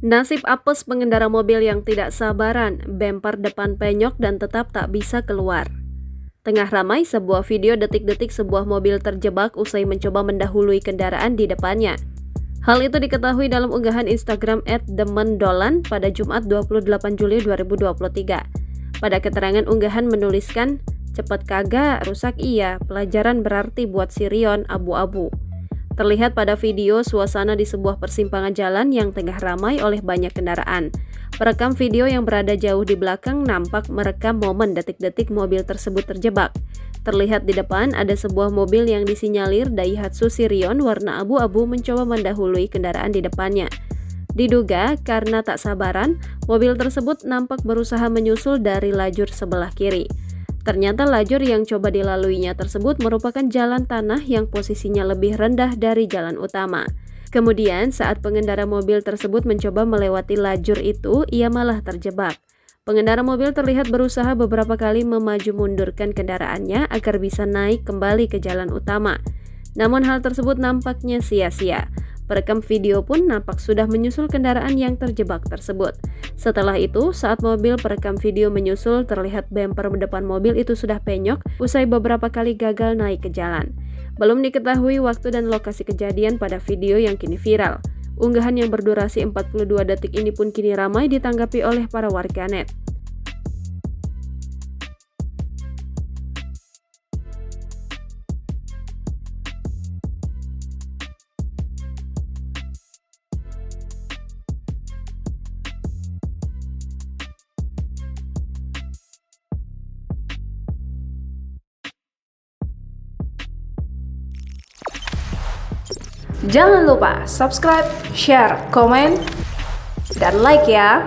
Nasib apes pengendara mobil yang tidak sabaran, bemper depan penyok dan tetap tak bisa keluar. Tengah ramai sebuah video detik-detik sebuah mobil terjebak usai mencoba mendahului kendaraan di depannya. Hal itu diketahui dalam unggahan Instagram @demendolan pada Jumat 28 Juli 2023. Pada keterangan unggahan menuliskan, "Cepet kagak, rusak iya, pelajaran berarti buat si Rion abu-abu." Terlihat pada video suasana di sebuah persimpangan jalan yang tengah ramai oleh banyak kendaraan. Perekam video yang berada jauh di belakang nampak merekam momen detik-detik mobil tersebut terjebak. Terlihat di depan ada sebuah mobil yang disinyalir Daihatsu Sirion warna abu-abu mencoba mendahului kendaraan di depannya. Diduga karena tak sabaran, mobil tersebut nampak berusaha menyusul dari lajur sebelah kiri. Ternyata lajur yang coba dilaluinya tersebut merupakan jalan tanah yang posisinya lebih rendah dari jalan utama. Kemudian saat pengendara mobil tersebut mencoba melewati lajur itu, ia malah terjebak. Pengendara mobil terlihat berusaha beberapa kali memaju mundurkan kendaraannya agar bisa naik kembali ke jalan utama. Namun hal tersebut nampaknya sia-sia. Perekam video pun nampak sudah menyusul kendaraan yang terjebak tersebut. Setelah itu, saat mobil perekam video menyusul, terlihat bemper depan mobil itu sudah penyok usai beberapa kali gagal naik ke jalan. Belum diketahui waktu dan lokasi kejadian pada video yang kini viral. Unggahan yang berdurasi 42 detik ini pun kini ramai ditanggapi oleh para warganet. Jangan lupa subscribe, share, komen, dan like ya.